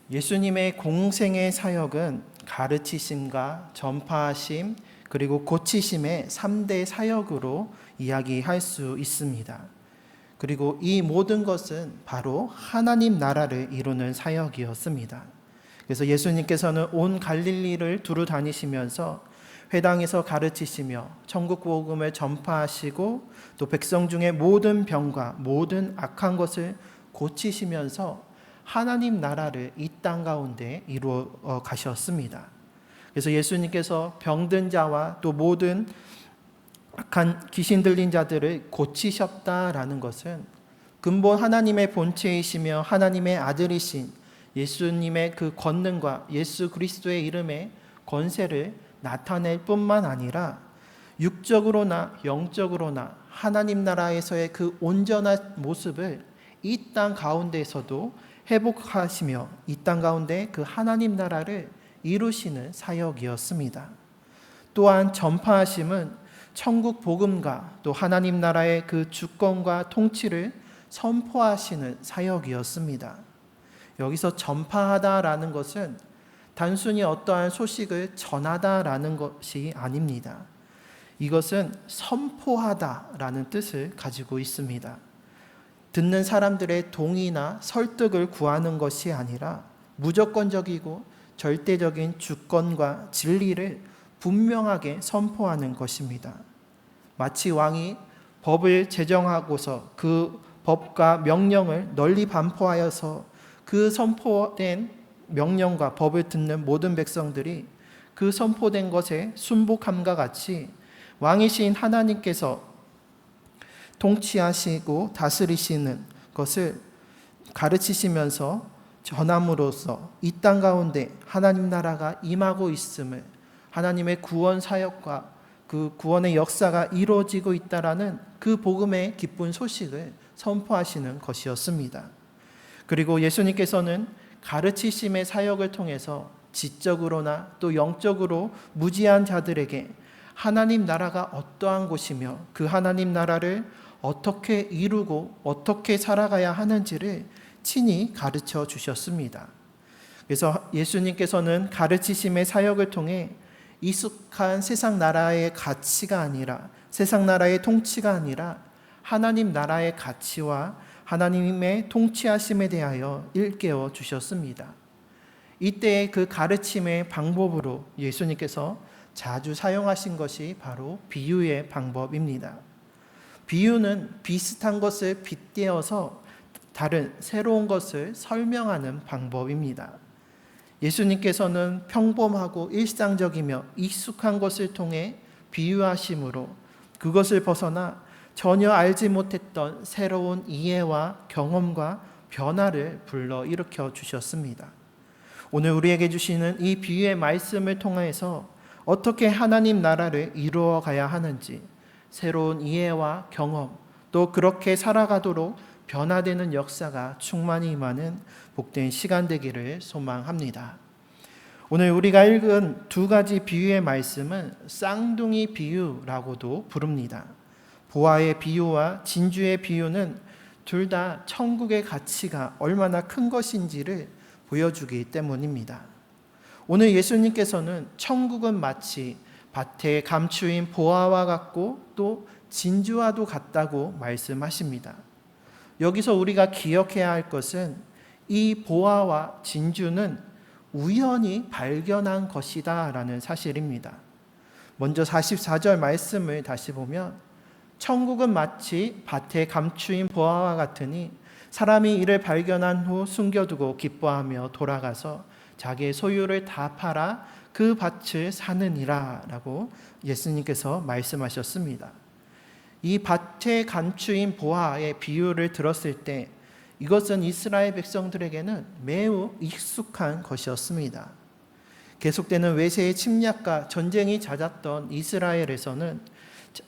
예수님의 공생의 사역은 가르치심과 전파하심 그리고 고치심의 3대 사역으로 이야기할 수 있습니다. 그리고 이 모든 것은 바로 하나님 나라를 이루는 사역이었습니다. 그래서 예수님께서는 온 갈릴리를 두루 다니시면서 회당에서 가르치시며 천국 복음을 전파하시고 또 백성 중에 모든 병과 모든 악한 것을 고치시면서 하나님 나라를 이 땅 가운데 이루어 가셨습니다. 그래서 예수님께서 병든 자와 또 모든 악한 귀신 들린 자들을 고치셨다라는 것은 근본 하나님의 본체이시며 하나님의 아들이신 예수님의 그 권능과 예수 그리스도의 이름의 권세를 나타낼 뿐만 아니라 육적으로나 영적으로나 하나님 나라에서의 그 온전한 모습을 이 땅 가운데에서도 회복하시며 이 땅 가운데 그 하나님 나라를 이루시는 사역이었습니다. 또한 전파하심은 천국 복음과 또 하나님 나라의 그 주권과 통치를 선포하시는 사역이었습니다. 여기서 전파하다라는 것은 단순히 어떠한 소식을 전하다라는 것이 아닙니다. 이것은 선포하다라는 뜻을 가지고 있습니다. 듣는 사람들의 동의나 설득을 구하는 것이 아니라 무조건적이고 절대적인 주권과 진리를 분명하게 선포하는 것입니다. 마치 왕이 법을 제정하고서 그 법과 명령을 널리 반포하여서 그 선포된 명령과 법을 듣는 모든 백성들이 그 선포된 것에 순복함과 같이 왕이신 하나님께서 통치하시고 다스리시는 것을 가르치시면서 전함으로써 이 땅 가운데 하나님 나라가 임하고 있음을, 하나님의 구원 사역과 그 구원의 역사가 이루어지고 있다라는 그 복음의 기쁜 소식을 선포하시는 것이었습니다. 그리고 예수님께서는 가르치심의 사역을 통해서 지적으로나 또 영적으로 무지한 자들에게 하나님 나라가 어떠한 곳이며 그 하나님 나라를 어떻게 이루고 어떻게 살아가야 하는지를 친히 가르쳐 주셨습니다. 그래서 예수님께서는 가르치심의 사역을 통해 익숙한 세상 나라의 가치가 아니라, 세상 나라의 통치가 아니라 하나님 나라의 가치와 하나님의 통치하심에 대하여 일깨워 주셨습니다. 이때의 그 가르침의 방법으로 예수님께서 자주 사용하신 것이 바로 비유의 방법입니다. 비유는 비슷한 것을 빗대어서 다른 새로운 것을 설명하는 방법입니다. 예수님께서는 평범하고 일상적이며 익숙한 것을 통해 비유하심으로 그것을 벗어나 전혀 알지 못했던 새로운 이해와 경험과 변화를 불러일으켜 주셨습니다. 오늘 우리에게 주시는 이 비유의 말씀을 통해서 어떻게 하나님 나라를 이루어 가야 하는지 새로운 이해와 경험, 또 그렇게 살아가도록 변화되는 역사가 충만히 임하는 복된 시간 되기를 소망합니다. 오늘 우리가 읽은 두 가지 비유의 말씀은 쌍둥이 비유라고도 부릅니다. 보화의 비유와 진주의 비유는 둘 다 천국의 가치가 얼마나 큰 것인지를 보여주기 때문입니다. 오늘 예수님께서는 천국은 마치 밭에 감추인 보화와 같고 또 진주와도 같다고 말씀하십니다. 여기서 우리가 기억해야 할 것은 이 보화와 진주는 우연히 발견한 것이다 라는 사실입니다. 먼저 44절 말씀을 다시 보면 천국은 마치 밭에 감추인 보화와 같으니 사람이 이를 발견한 후 숨겨두고 기뻐하며 돌아가서 자기의 소유를 다 팔아 그 밭을 사느니라 라고 예수님께서 말씀하셨습니다. 이 밭에 감추인 보화의 비유를 들었을 때 이것은 이스라엘 백성들에게는 매우 익숙한 것이었습니다. 계속되는 외세의 침략과 전쟁이 잦았던 이스라엘에서는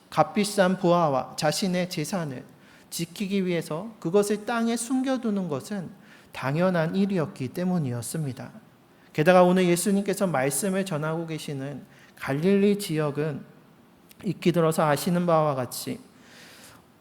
값비싼 보화와 자신의 재산을 지키기 위해서 그것을 땅에 숨겨두는 것은 당연한 일이었기 때문이었습니다. 게다가 오늘 예수님께서 말씀을 전하고 계시는 갈릴리 지역은 익히 들어서 아시는 바와 같이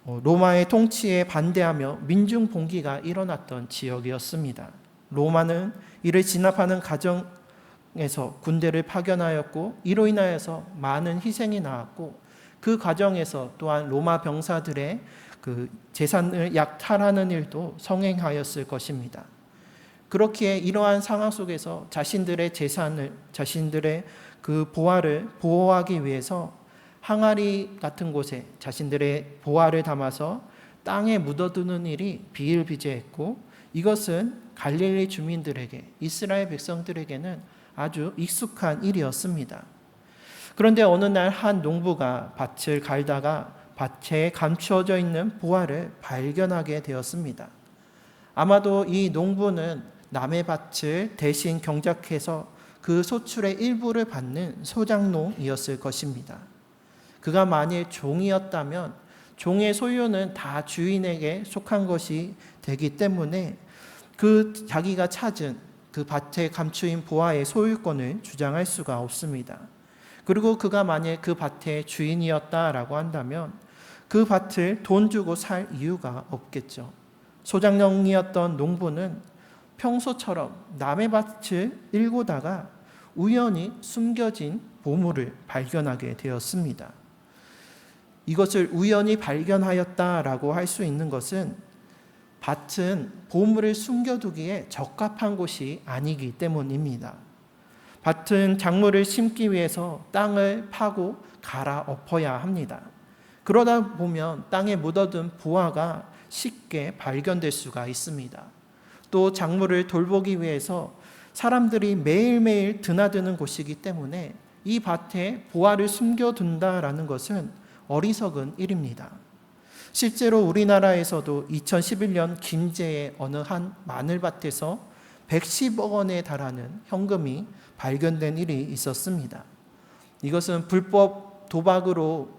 로마의 통치에 반대하며 민중 봉기가 일어났던 지역이었습니다. 로마는 이를 진압하는 과정에서 군대를 파견하였고 이로 인하여서 많은 희생이 나왔고 그 과정에서 또한 로마 병사들의 그 재산을 약탈하는 일도 성행하였을 것입니다. 그렇기에 이러한 상황 속에서 자신들의 재산을, 자신들의 그 보화를 보호하기 위해서 항아리 같은 곳에 자신들의 보화를 담아서 땅에 묻어두는 일이 비일비재했고, 이것은 갈릴리 주민들에게, 이스라엘 백성들에게는 아주 익숙한 일이었습니다. 그런데 어느 날 한 농부가 밭을 갈다가 밭에 감추어져 있는 보화를 발견하게 되었습니다. 아마도 이 농부는 남의 밭을 대신 경작해서 그 소출의 일부를 받는 소장농이었을 것입니다. 그가 만일 종이었다면 종의 소유는 다 주인에게 속한 것이 되기 때문에 그 자기가 찾은 그 밭에 감추인 보화의 소유권을 주장할 수가 없습니다. 그리고 그가 만일 그 밭의 주인이었다라고 한다면 그 밭을 돈 주고 살 이유가 없겠죠. 소장농이었던 농부는 평소처럼 남의 밭을 일고다가 우연히 숨겨진 보물을 발견하게 되었습니다. 이것을 우연히 발견하였다라고 할 수 있는 것은 밭은 보물을 숨겨두기에 적합한 곳이 아니기 때문입니다. 밭은 작물을 심기 위해서 땅을 파고 갈아엎어야 합니다. 그러다 보면 땅에 묻어둔 보화가 쉽게 발견될 수가 있습니다. 또 작물을 돌보기 위해서 사람들이 매일매일 드나드는 곳이기 때문에 이 밭에 보화를 숨겨둔다라는 것은 어리석은 일입니다. 실제로 우리나라에서도 2011년 김제의 어느 한 마늘밭에서 110억 원에 달하는 현금이 발견된 일이 있었습니다. 이것은 불법 도박으로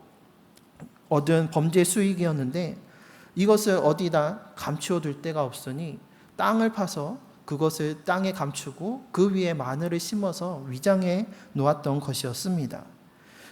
얻은 범죄 수익이었는데 이것을 어디다 감추어둘 데가 없으니 땅을 파서 그것을 땅에 감추고 그 위에 마늘을 심어서 위장해 놓았던 것이었습니다.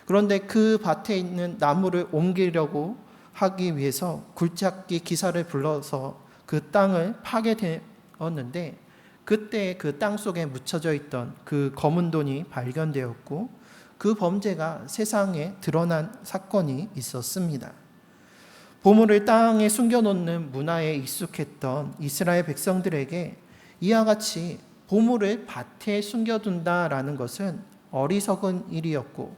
그런데 그 밭에 있는 나무를 옮기려고 하기 위해서 굴착기 기사를 불러서 그 땅을 파게 되었는데 그때 그 땅 속에 묻혀져 있던 그 검은 돈이 발견되었고 그 범죄가 세상에 드러난 사건이 있었습니다. 보물을 땅에 숨겨놓는 문화에 익숙했던 이스라엘 백성들에게 이와 같이 보물을 밭에 숨겨둔다라는 것은 어리석은 일이었고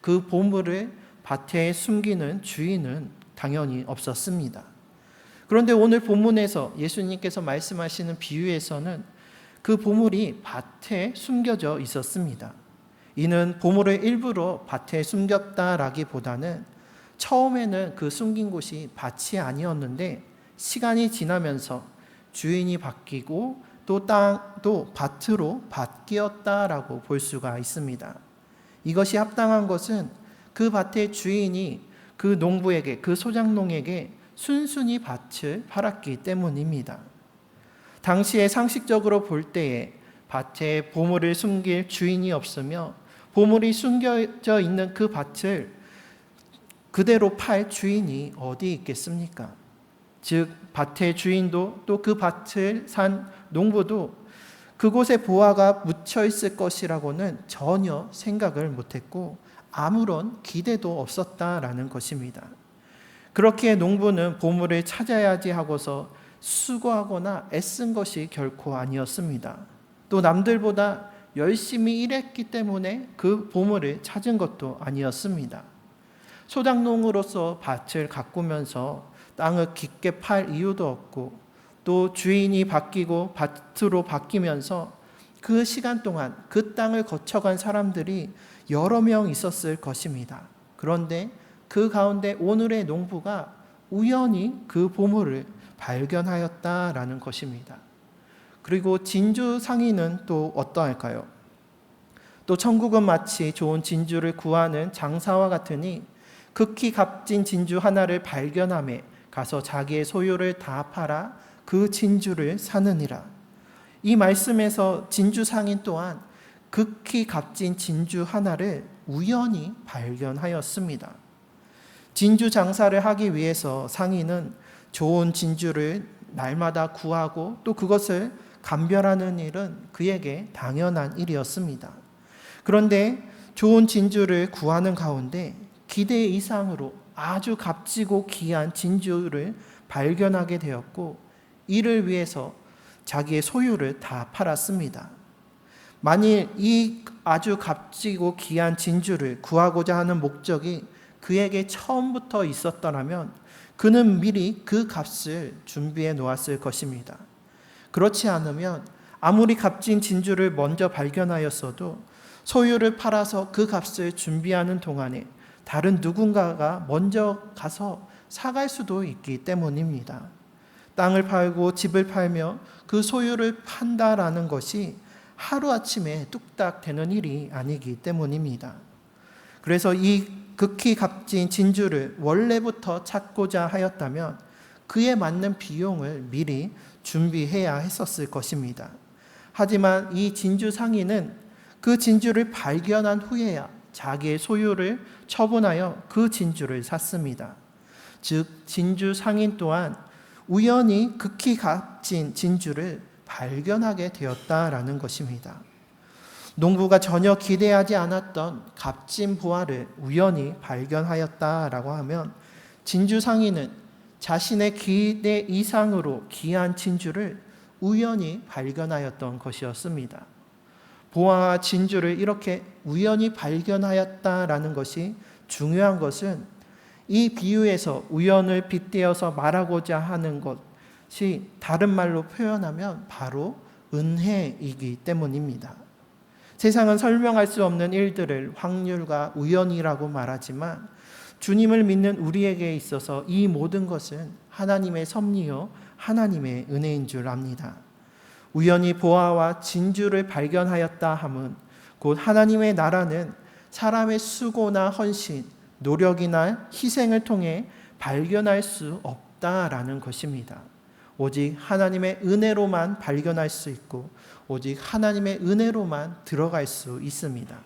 그 보물을 밭에 숨기는 주인은 당연히 없었습니다. 그런데 오늘 본문에서 예수님께서 말씀하시는 비유에서는 그 보물이 밭에 숨겨져 있었습니다. 이는 보물을 일부러 밭에 숨겼다라기보다는 처음에는 그 숨긴 곳이 밭이 아니었는데 시간이 지나면서 주인이 바뀌고 또 땅도 밭으로 바뀌었다라고 볼 수가 있습니다. 이것이 합당한 것은 그 밭의 주인이 그 농부에게, 그 소장농에게 순순히 밭을 팔았기 때문입니다. 당시에 상식적으로 볼 때에 밭에 보물을 숨길 주인이 없으며 보물이 숨겨져 있는 그 밭을 그대로 팔 주인이 어디 있겠습니까? 즉 밭의 주인도 또 그 밭을 산 농부도 그곳에 보화가 묻혀 있을 것이라고는 전혀 생각을 못했고 아무런 기대도 없었다라는 것입니다. 그렇기에 농부는 보물을 찾아야지 하고서 수고하거나 애쓴 것이 결코 아니었습니다. 또 남들보다 열심히 일했기 때문에 그 보물을 찾은 것도 아니었습니다. 소장농으로서 밭을 가꾸면서 땅을 깊게 팔 이유도 없고 또 주인이 바뀌고 밭으로 바뀌면서 그 시간 동안 그 땅을 거쳐간 사람들이 여러 명 있었을 것입니다. 그런데 그 가운데 오늘의 농부가 우연히 그 보물을 발견하였다라는 것입니다. 그리고 진주 상인은 또 어떠할까요? 또 천국은 마치 좋은 진주를 구하는 장사와 같으니 극히 값진 진주 하나를 발견함에 가서 자기의 소유를 다 팔아 그 진주를 사느니라. 이 말씀에서 진주 상인 또한 극히 값진 진주 하나를 우연히 발견하였습니다. 진주 장사를 하기 위해서 상인은 좋은 진주를 날마다 구하고 또 그것을 감별하는 일은 그에게 당연한 일이었습니다. 그런데 좋은 진주를 구하는 가운데 기대 이상으로 아주 값지고 귀한 진주를 발견하게 되었고, 이를 위해서 자기의 소유를 다 팔았습니다. 만일 이 아주 값지고 귀한 진주를 구하고자 하는 목적이 그에게 처음부터 있었더라면 그는 미리 그 값을 준비해 놓았을 것입니다. 그렇지 않으면 아무리 값진 진주를 먼저 발견하였어도 소유를 팔아서 그 값을 준비하는 동안에 다른 누군가가 먼저 가서 사갈 수도 있기 때문입니다. 땅을 팔고 집을 팔며 그 소유를 판다라는 것이 하루아침에 뚝딱 되는 일이 아니기 때문입니다. 그래서 이 극히 값진 진주를 원래부터 찾고자 하였다면 그에 맞는 비용을 미리 준비해야 했었을 것입니다. 하지만 이 진주 상인은 그 진주를 발견한 후에야 자기의 소유를 처분하여 그 진주를 샀습니다. 즉 진주 상인 또한 우연히 극히 값진 진주를 발견하게 되었다라는 것입니다. 농부가 전혀 기대하지 않았던 값진 보화를 우연히 발견하였다라고 하면 진주 상인은 자신의 기대 이상으로 귀한 진주를 우연히 발견하였던 것이었습니다. 보화와 진주를 이렇게 우연히 발견하였다라는 것이 중요한 것은 이 비유에서 우연을 빗대어서 말하고자 하는 것이 다른 말로 표현하면 바로 은혜이기 때문입니다. 세상은 설명할 수 없는 일들을 확률과 우연이라고 말하지만 주님을 믿는 우리에게 있어서 이 모든 것은 하나님의 섭리요 하나님의 은혜인 줄 압니다. 우연히 보화와 진주를 발견하였다 함은 곧 하나님의 나라는 사람의 수고나 헌신, 노력이나 희생을 통해 발견할 수 없다라는 것입니다. 오직 하나님의 은혜로만 발견할 수 있고 오직 하나님의 은혜로만 들어갈 수 있습니다.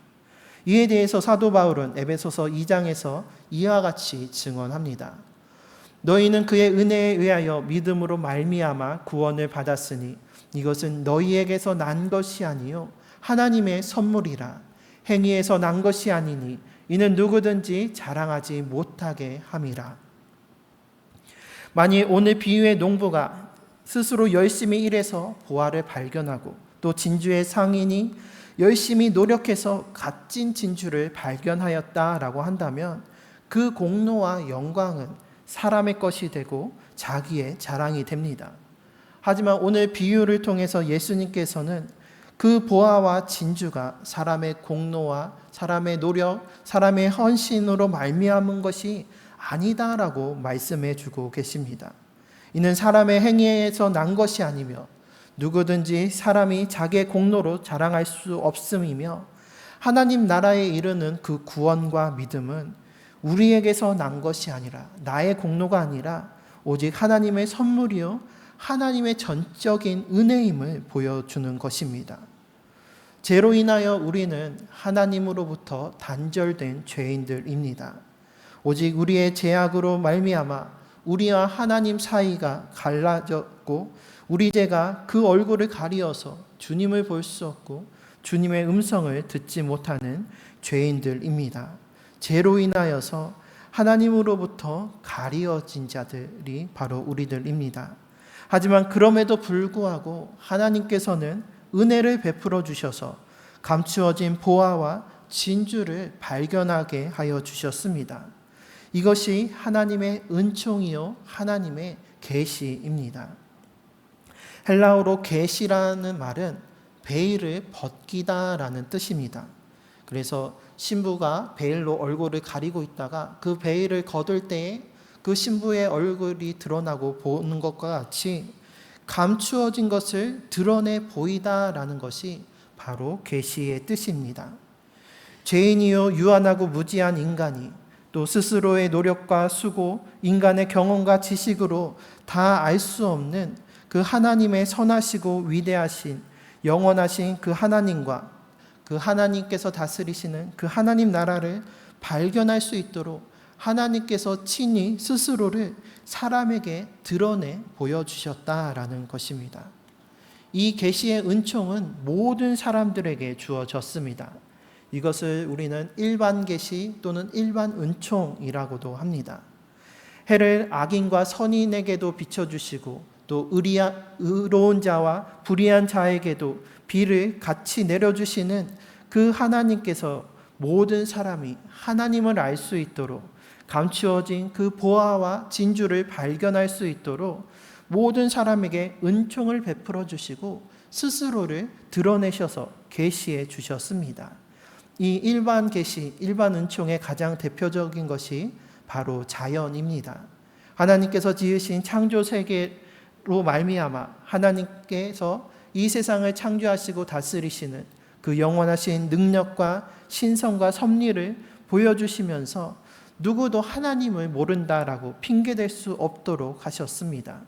이에 대해서 사도 바울은 에베소서 2장에서 이와 같이 증언합니다. 너희는 그의 은혜에 의하여 믿음으로 말미암아 구원을 받았으니 이것은 너희에게서 난 것이 아니요 하나님의 선물이라. 행위에서 난 것이 아니니 이는 누구든지 자랑하지 못하게 함이라. 만일 오늘 비유의 농부가 스스로 열심히 일해서 보화를 발견하고 또 진주의 상인이 열심히 노력해서 값진 진주를 발견하였다라고 한다면 그 공로와 영광은 사람의 것이 되고 자기의 자랑이 됩니다. 하지만 오늘 비유를 통해서 예수님께서는 그 보화와 진주가 사람의 공로와 사람의 노력, 사람의 헌신으로 말미암은 것이 아니다라고 말씀해 주고 계십니다. 이는 사람의 행위에서 난 것이 아니며 누구든지 사람이 자기의 공로로 자랑할 수 없음이며 하나님 나라에 이르는 그 구원과 믿음은 우리에게서 난 것이 아니라 나의 공로가 아니라 오직 하나님의 선물이요 하나님의 전적인 은혜임을 보여주는 것입니다. 죄로 인하여 우리는 하나님으로부터 단절된 죄인들입니다. 오직 우리의 죄악으로 말미암아 우리와 하나님 사이가 갈라졌고 우리 죄가 그 얼굴을 가리어서 주님을 볼 수 없고 주님의 음성을 듣지 못하는 죄인들입니다. 죄로 인하여서 하나님으로부터 가리어진 자들이 바로 우리들입니다. 하지만 그럼에도 불구하고 하나님께서는 은혜를 베풀어 주셔서 감추어진 보화와 진주를 발견하게 하여 주셨습니다. 이것이 하나님의 은총이요 하나님의 계시입니다. 헬라어로 계시라는 말은 베일을 벗기다라는 뜻입니다. 그래서 신부가 베일로 얼굴을 가리고 있다가 그 베일을 거둘 때에 그 신부의 얼굴이 드러나고 보는 것과 같이 감추어진 것을 드러내 보이다라는 것이 바로 계시의 뜻입니다. 죄인이요 유한하고 무지한 인간이 또 스스로의 노력과 수고, 인간의 경험과 지식으로 다 알 수 없는 그 하나님의 선하시고 위대하신 영원하신 그 하나님과 그 하나님께서 다스리시는 그 하나님 나라를 발견할 수 있도록 하나님께서 친히 스스로를 사람에게 드러내 보여주셨다라는 것입니다. 이 계시의 은총은 모든 사람들에게 주어졌습니다. 이것을 우리는 일반 계시 또는 일반 은총이라고도 합니다. 해를 악인과 선인에게도 비춰주시고 또 의로운 자와 불의한 자에게도 비를 같이 내려주시는 그 하나님께서 모든 사람이 하나님을 알 수 있도록 감추어진 그 보화와 진주를 발견할 수 있도록 모든 사람에게 은총을 베풀어 주시고 스스로를 드러내셔서 계시해 주셨습니다. 이 일반 계시, 일반 은총의 가장 대표적인 것이 바로 자연입니다. 하나님께서 지으신 창조 세계로 말미암아 하나님께서 이 세상을 창조하시고 다스리시는 그 영원하신 능력과 신성과 섭리를 보여주시면서 누구도 하나님을 모른다라고 핑계댈 수 없도록 하셨습니다.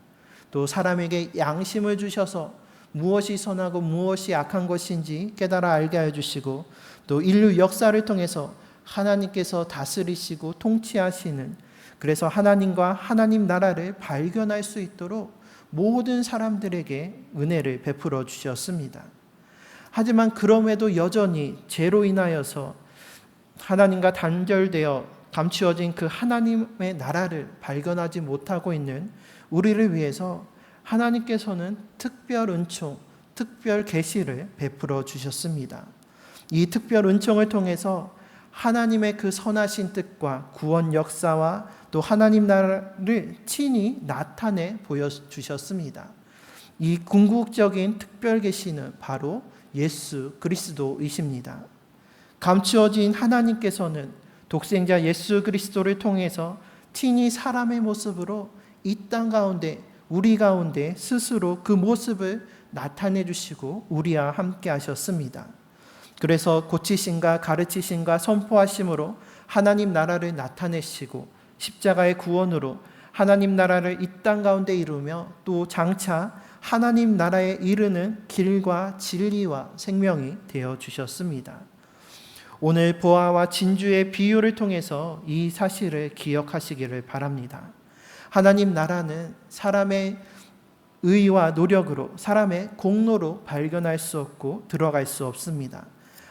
또 사람에게 양심을 주셔서 무엇이 선하고 무엇이 악한 것인지 깨달아 알게 해주시고 또 인류 역사를 통해서 하나님께서 다스리시고 통치하시는, 그래서 하나님과 하나님 나라를 발견할 수 있도록 모든 사람들에게 은혜를 베풀어 주셨습니다. 하지만 그럼에도 여전히 죄로 인하여서 하나님과 단절되어 감추어진 그 하나님의 나라를 발견하지 못하고 있는 우리를 위해서 하나님께서는 특별 은총, 특별 계시를 베풀어 주셨습니다. 이 특별 은총을 통해서 하나님의 그 선하신 뜻과 구원 역사와 또 하나님 나라를 친히 나타내 보여주셨습니다. 이 궁극적인 특별 계시는 바로 예수 그리스도이십니다. 감추어진 하나님께서는 독생자 예수 그리스도를 통해서 친히 사람의 모습으로 이 땅 가운데, 우리 가운데 스스로 그 모습을 나타내 주시고 우리와 함께 하셨습니다. 그래서 고치심과 가르치심과 선포하심으로 하나님 나라를 나타내시고 십자가의 구원으로 하나님 나라를 이 땅 가운데 이루며 또 장차 하나님 나라에 이르는 길과 진리와 생명이 되어 주셨습니다. 오늘 보화와 진주의 비유를 통해서 이 사실을 기억하시기를 바랍니다. 하나님 나라는 사람의 의와 노력으로, 사람의 공로로 발견할 수 없고 들어갈 수 없습니다.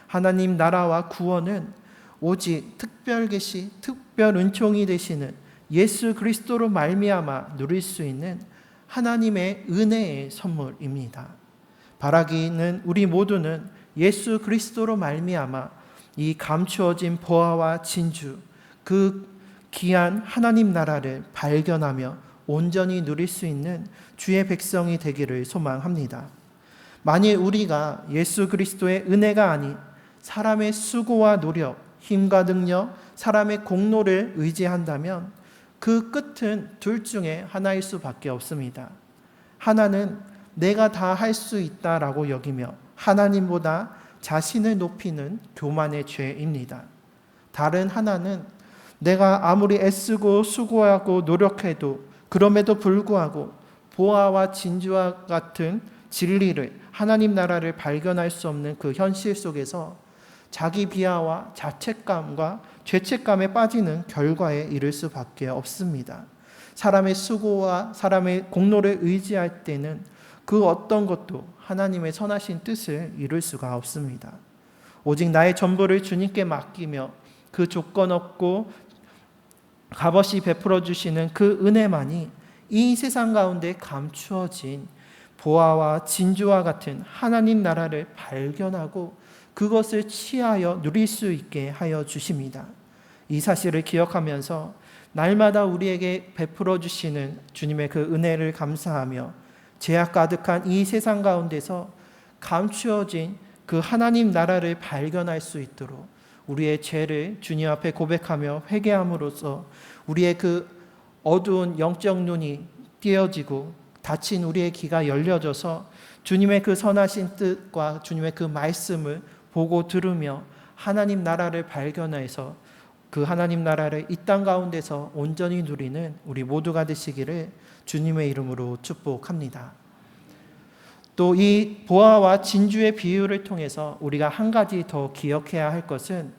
하나님 나라와 구원은 오직 특별 계시, 특별 은총이 되시는 예수 그리스도로 말미암아 누릴 수 있는 하나님의 은혜의 선물입니다. 바라기는 우리 모두는 예수 그리스도로 말미암아 이 감추어진 보화와 진주, 그 귀한 하나님 나라를 발견하며 온전히 누릴 수 있는 주의 백성이 되기를 소망합니다. 만일 우리가 예수 그리스도의 은혜가 아닌 사람의 수고와 노력, 힘과 능력, 사람의 공로를 의지한다면 그 끝은 둘 중에 하나일 수밖에 없습니다. 하나는 내가 다 할 수 있다라고 여기며 하나님보다 자신을 높이는 교만의 죄입니다. 다른 하나는 내가 아무리 애쓰고 수고하고 노력해도 그럼에도 불구하고 보화와 진주와 같은 진리를, 하나님 나라를 발견할 수 없는 그 현실 속에서 자기 비하와 자책감과 죄책감에 빠지는 결과에 이를 수밖에 없습니다. 사람의 수고와 사람의 공로를 의지할 때는 그 어떤 것도 하나님의 선하신 뜻을 이룰 수가 없습니다. 오직 나의 전부를 주님께 맡기며 그 조건 없고 값없이 베풀어 주시는 그 은혜만이 이 세상 가운데 감추어진 보화와 진주와 같은 하나님 나라를 발견하고 그것을 취하여 누릴 수 있게 하여 주십니다. 이 사실을 기억하면서 날마다 우리에게 베풀어 주시는 주님의 그 은혜를 감사하며 죄악 가득한 이 세상 가운데서 감추어진 그 하나님 나라를 발견할 수 있도록 우리의 죄를 주님 앞에 고백하며 회개함으로써 우리의 그 어두운 영적 눈이 띄어지고 닫힌 우리의 귀가 열려져서 주님의 그 선하신 뜻과 주님의 그 말씀을 보고 들으며 하나님 나라를 발견해서 그 하나님 나라를 이 땅 가운데서 온전히 누리는 우리 모두가 되시기를 주님의 이름으로 축복합니다. 또 이 보화와 진주의 비유를 통해서 우리가 한 가지 더 기억해야 할 것은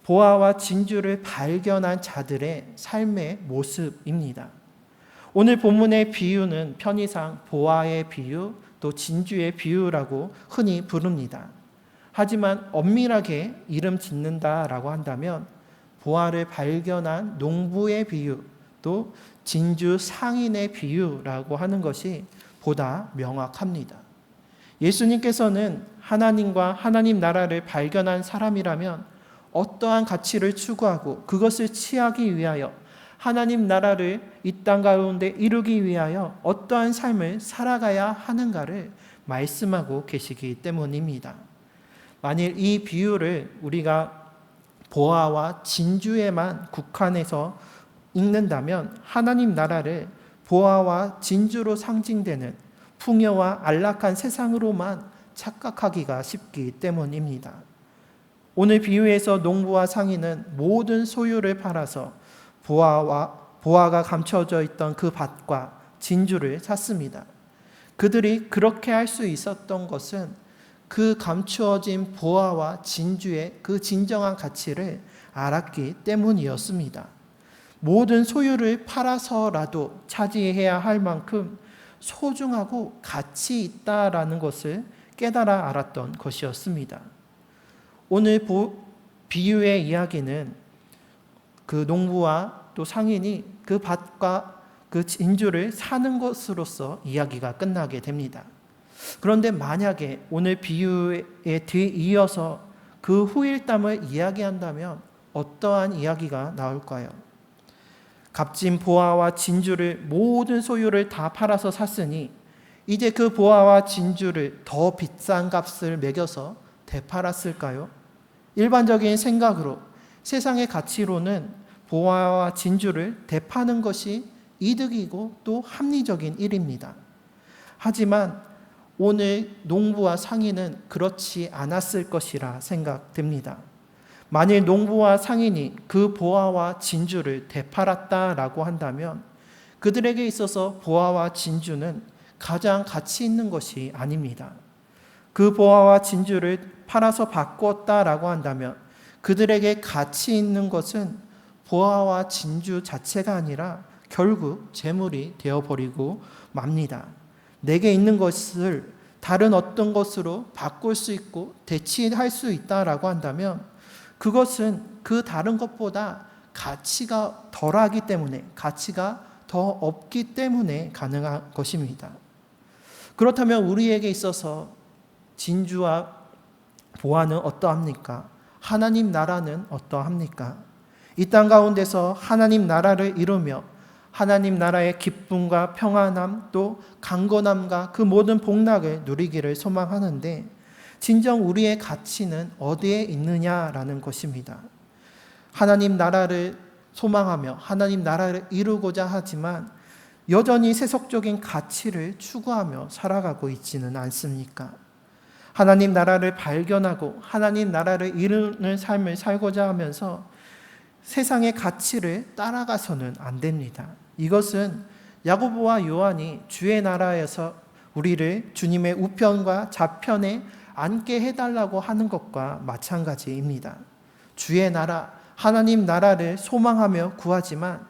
보화와 진주를 발견한 자들의 삶의 모습입니다. 오늘 본문의 비유는 편의상 보화의 비유, 또 진주의 비유라고 흔히 부릅니다. 하지만 엄밀하게 이름 짓는다라고 한다면 보화를 발견한 농부의 비유, 또 진주 상인의 비유라고 하는 것이 보다 명확합니다. 예수님께서는 하나님과 하나님 나라를 발견한 사람이라면 어떠한 가치를 추구하고 그것을 취하기 위하여 하나님 나라를 이 땅 가운데 이루기 위하여 어떠한 삶을 살아가야 하는가를 말씀하고 계시기 때문입니다. 만일 이 비유를 우리가 보화와 진주에만 국한해서 읽는다면 하나님 나라를 보화와 진주로 상징되는 풍요와 안락한 세상으로만 착각하기가 쉽기 때문입니다. 오늘 비유에서 농부와 상인은 모든 소유를 팔아서 보화가 감춰져 있던 그 밭과 진주를 샀습니다. 그들이 그렇게 할 수 있었던 것은 그 감추어진 보화와 진주의 그 진정한 가치를 알았기 때문이었습니다. 모든 소유를 팔아서라도 차지해야 할 만큼 소중하고 가치 있다라는 것을 깨달아 알았던 것이었습니다. 오늘 비유의 이야기는 그 농부와 또 상인이 그 밭과 그 진주를 사는 것으로서 이야기가 끝나게 됩니다. 그런데 만약에 오늘 비유에 뒤이어서 그 후일담을 이야기한다면 어떠한 이야기가 나올까요? 값진 보화와 진주를 모든 소유를 다 팔아서 샀으니 이제 그 보화와 진주를 더 비싼 값을 매겨서 되팔았을까요? 일반적인 생각으로 세상의 가치로는 보화와 진주를 되파는 것이 이득이고 또 합리적인 일입니다. 하지만 오늘 농부와 상인은 그렇지 않았을 것이라 생각됩니다. 만일 농부와 상인이 그 보화와 진주를 되팔았다라고 한다면 그들에게 있어서 보화와 진주는 가장 가치 있는 것이 아닙니다. 그 보화와 진주를 팔아서 바꿨다라고 한다면 그들에게 가치 있는 것은 보화와 진주 자체가 아니라 결국 재물이 되어버리고 맙니다. 내게 있는 것을 다른 어떤 것으로 바꿀 수 있고 대체할 수 있다라고 한다면 그것은 그 다른 것보다 가치가 덜하기 때문에, 가치가 더 없기 때문에 가능한 것입니다. 그렇다면 우리에게 있어서 진주와 보화는 어떠합니까? 하나님 나라는 어떠합니까? 이 땅 가운데서 하나님 나라를 이루며 하나님 나라의 기쁨과 평안함 또 강건함과 그 모든 복락을 누리기를 소망하는데 진정 우리의 가치는 어디에 있느냐라는 것입니다. 하나님 나라를 소망하며 하나님 나라를 이루고자 하지만 여전히 세속적인 가치를 추구하며 살아가고 있지는 않습니까? 하나님 나라를 발견하고 하나님 나라를 이루는 삶을 살고자 하면서 세상의 가치를 따라가서는 안 됩니다. 이것은 야고보와 요한이 주의 나라에서 우리를 주님의 우편과 좌편에 앉게 해달라고 하는 것과 마찬가지입니다. 주의 나라, 하나님 나라를 소망하며 구하지만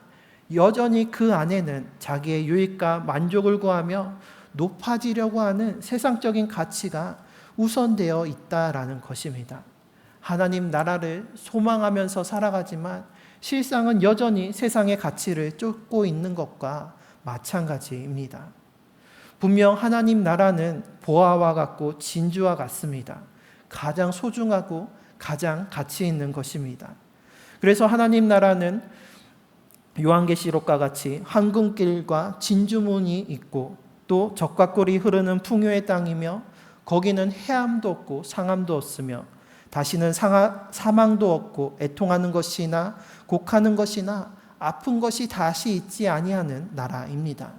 여전히 그 안에는 자기의 유익과 만족을 구하며 높아지려고 하는 세상적인 가치가 우선되어 있다라는 것입니다. 하나님 나라를 소망하면서 살아가지만 실상은 여전히 세상의 가치를 쫓고 있는 것과 마찬가지입니다. 분명 하나님 나라는 보화와 같고 진주와 같습니다. 가장 소중하고 가장 가치 있는 것입니다. 그래서 하나님 나라는 요한계시록과 같이 황금길과 진주문이 있고 또 적과 꿀이 흐르는 풍요의 땅이며 거기는 해함도 없고 상함도 없으며 다시는 사망도 없고 애통하는 것이나 곡하는 것이나 아픈 것이 다시 있지 아니하는 나라입니다.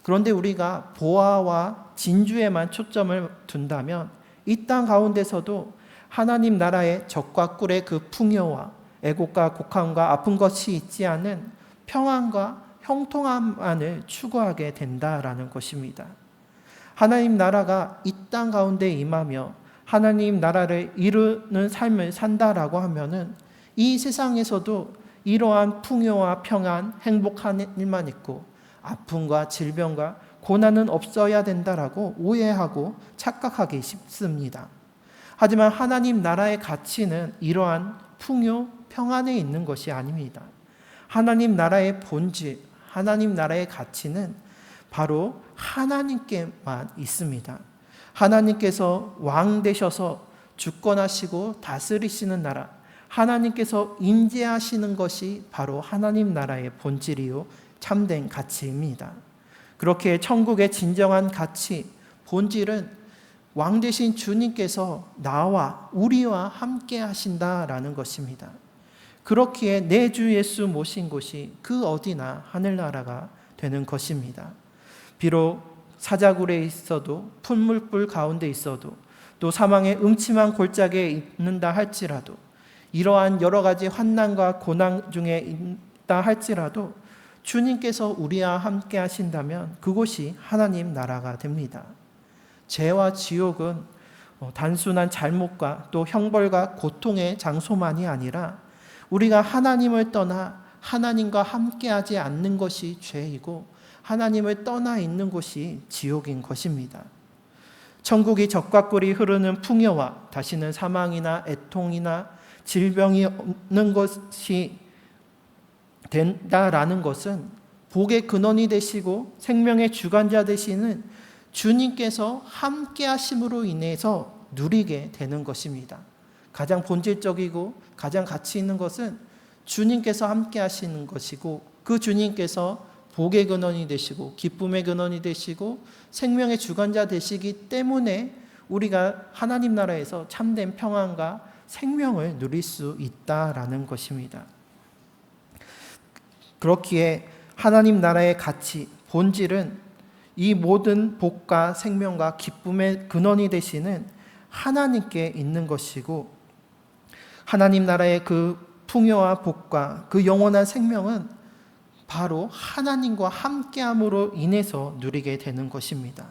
그런데 우리가 보화와 진주에만 초점을 둔다면 이 땅 가운데서도 하나님 나라의 적과 꿀의 그 풍요와 애곡과 곡함과 아픈 것이 있지 않은 평안과 형통함만을 추구하게 된다라는 것입니다. 하나님 나라가 이 땅 가운데 임하며 하나님 나라를 이루는 삶을 산다라고 하면은 이 세상에서도 이러한 풍요와 평안, 행복한 일만 있고 아픔과 질병과 고난은 없어야 된다라고 오해하고 착각하기 쉽습니다. 하지만 하나님 나라의 가치는 이러한 풍요, 평안에 있는 것이 아닙니다. 하나님 나라의 본질, 하나님 나라의 가치는 바로 하나님께만 있습니다. 하나님께서 왕 되셔서 주권하시고 다스리시는 나라, 하나님께서 임재하시는 것이 바로 하나님 나라의 본질이요 참된 가치입니다. 그렇게 천국의 진정한 가치, 본질은 왕 되신 주님께서 나와 우리와 함께 하신다라는 것입니다. 그렇기에 내 주 예수 모신 곳이 그 어디나 하늘나라가 되는 것입니다. 비록 사자굴에 있어도 풀물불 가운데 있어도 또 사망의 음침한 골짜기에 있는다 할지라도 이러한 여러 가지 환난과 고난 중에 있다 할지라도 주님께서 우리와 함께 하신다면 그곳이 하나님 나라가 됩니다. 죄와 지옥은 단순한 잘못과 또 형벌과 고통의 장소만이 아니라 우리가 하나님을 떠나 하나님과 함께하지 않는 것이 죄이고 하나님을 떠나 있는 곳이 지옥인 것입니다. 천국이 적과 꿀이 흐르는 풍요와 다시는 사망이나 애통이나 질병이 없는 것이 된다라는 것은 복의 근원이 되시고 생명의 주관자 되시는 주님께서 함께 하심으로 인해서 누리게 되는 것입니다. 가장 본질적이고 가장 가치 있는 것은 주님께서 함께 하시는 것이고 그 주님께서 복의 근원이 되시고 기쁨의 근원이 되시고 생명의 주관자 되시기 때문에 우리가 하나님 나라에서 참된 평안과 생명을 누릴 수 있다라는 것입니다. 그렇기에 하나님 나라의 가치, 본질은 이 모든 복과 생명과 기쁨의 근원이 되시는 하나님께 있는 것이고 하나님 나라의 그 풍요와 복과 그 영원한 생명은 바로 하나님과 함께함으로 인해서 누리게 되는 것입니다.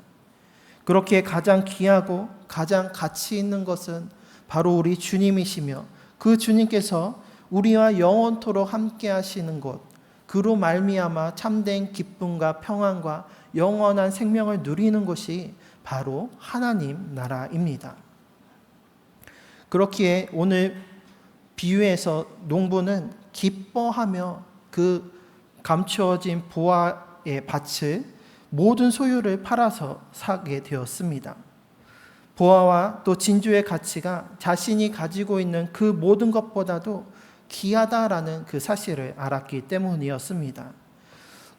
그렇게 가장 귀하고 가장 가치 있는 것은 바로 우리 주님이시며 그 주님께서 우리와 영원토록 함께 하시는 것, 그로 말미암아 참된 기쁨과 평안과 영원한 생명을 누리는 것이 바로 하나님 나라입니다. 그렇기에 오늘 비유에서 농부는 기뻐하며 그 감추어진 보화의 밭을 모든 소유를 팔아서 사게 되었습니다. 보화와 또 진주의 가치가 자신이 가지고 있는 그 모든 것보다도 귀하다라는 그 사실을 알았기 때문이었습니다.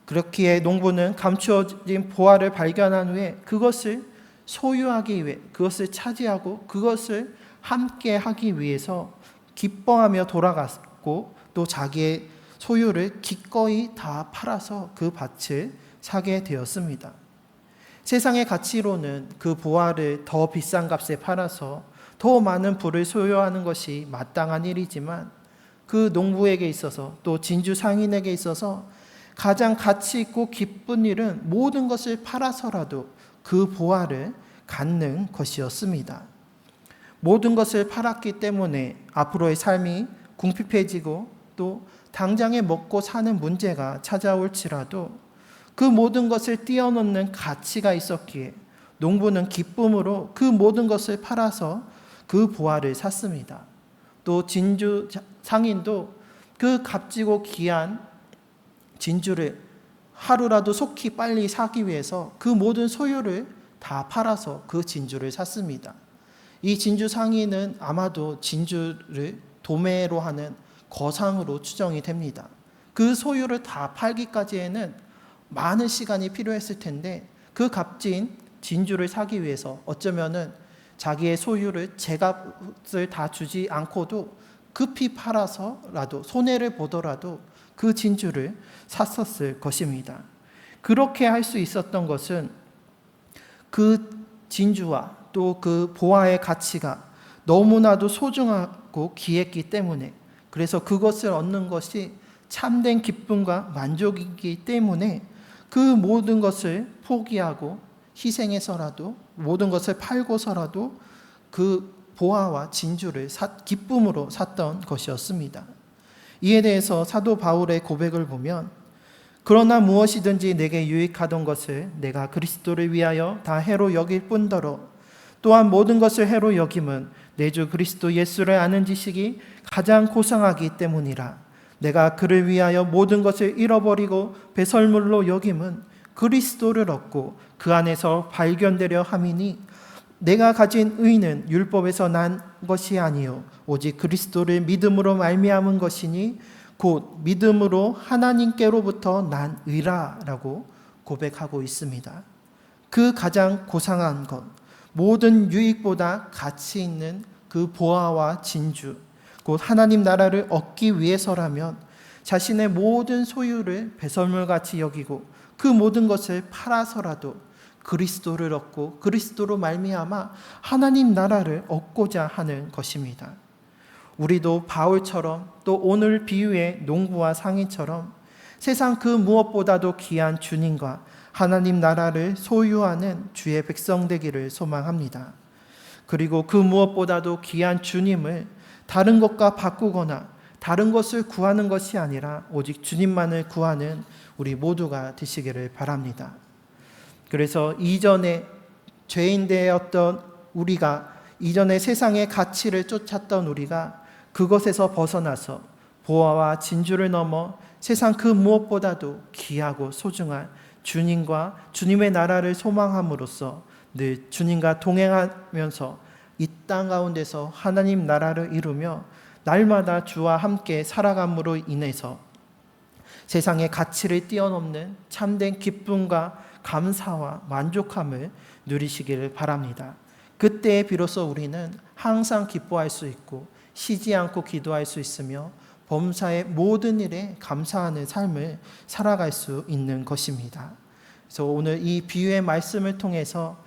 그렇기에 농부는 감추어진 보화를 발견한 후에 그것을 소유하기 위해 그것을 차지하고 그것을 함께 하기 위해서 기뻐하며 돌아갔고 또 자기의 소유를 기꺼이 다 팔아서 그 밭을 사게 되었습니다. 세상의 가치로는 그 보화를 더 비싼 값에 팔아서 더 많은 부를 소유하는 것이 마땅한 일이지만 그 농부에게 있어서 또 진주 상인에게 있어서 가장 가치 있고 기쁜 일은 모든 것을 팔아서라도 그 보화를 갖는 것이었습니다. 모든 것을 팔았기 때문에 앞으로의 삶이 궁핍해지고 또 당장에 먹고 사는 문제가 찾아올지라도 그 모든 것을 뛰어넘는 가치가 있었기에 농부는 기쁨으로 그 모든 것을 팔아서 그 보화를 샀습니다. 또 진주 상인도 그 값지고 귀한 진주를 하루라도 속히 빨리 사기 위해서 그 모든 소유를 다 팔아서 그 진주를 샀습니다. 이 진주 상인은 아마도 진주를 도매로 하는 거상으로 추정이 됩니다. 그 소유를 다 팔기까지에는 많은 시간이 필요했을 텐데 그 값진 진주를 사기 위해서 어쩌면은 자기의 소유를 제값을 다 주지 않고도 급히 팔아서라도 손해를 보더라도 그 진주를 샀었을 것입니다. 그렇게 할 수 있었던 것은 그 진주와 또 그 보화의 가치가 너무나도 소중하고 귀했기 때문에 그래서 그것을 얻는 것이 참된 기쁨과 만족이기 때문에 그 모든 것을 포기하고 희생해서라도 모든 것을 팔고서라도 그 보화와 진주를 기쁨으로 샀던 것이었습니다. 이에 대해서 사도 바울의 고백을 보면 그러나 무엇이든지 내게 유익하던 것을 내가 그리스도를 위하여 다 해로 여길 뿐더러 또한 모든 것을 해로 여김은 내 주 그리스도 예수를 아는 지식이 가장 고상하기 때문이라. 내가 그를 위하여 모든 것을 잃어버리고 배설물로 여김은 그리스도를 얻고 그 안에서 발견되려 함이니 내가 가진 의는 율법에서 난 것이 아니요 오직 그리스도를 믿음으로 말미암은 것이니 곧 믿음으로 하나님께로부터 난 의라라고 고백하고 있습니다. 그 가장 고상한 것, 모든 유익보다 가치 있는 그 보화와 진주, 곧 하나님 나라를 얻기 위해서라면 자신의 모든 소유를 배설물같이 여기고 그 모든 것을 팔아서라도 그리스도를 얻고 그리스도로 말미암아 하나님 나라를 얻고자 하는 것입니다. 우리도 바울처럼 또 오늘 비유의 농부와 상인처럼 세상 그 무엇보다도 귀한 주님과 하나님 나라를 소유하는 주의 백성 되기를 소망합니다. 그리고 그 무엇보다도 귀한 주님을 다른 것과 바꾸거나 다른 것을 구하는 것이 아니라 오직 주님만을 구하는 우리 모두가 되시기를 바랍니다. 그래서 이전에 죄인 되었던 우리가, 이전에 세상의 가치를 쫓았던 우리가 그것에서 벗어나서 보화와 진주를 넘어 세상 그 무엇보다도 귀하고 소중한 주님과 주님의 나라를 소망함으로써 늘 주님과 동행하면서 이 땅 가운데서 하나님 나라를 이루며 날마다 주와 함께 살아감으로 인해서 세상의 가치를 뛰어넘는 참된 기쁨과 감사와 만족함을 누리시기를 바랍니다. 그때 비로소 우리는 항상 기뻐할 수 있고 쉬지 않고 기도할 수 있으며 범사의 모든 일에 감사하는 삶을 살아갈 수 있는 것입니다. 그래서 오늘 이 비유의 말씀을 통해서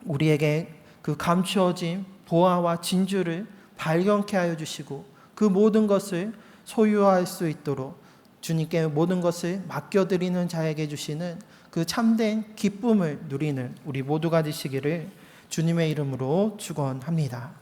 우리에게 그 감추어진 보화와 진주를 발견케 하여 주시고 그 모든 것을 소유할 수 있도록 주님께 모든 것을 맡겨드리는 자에게 주시는 그 참된 기쁨을 누리는 우리 모두가 되시기를 주님의 이름으로 축원합니다.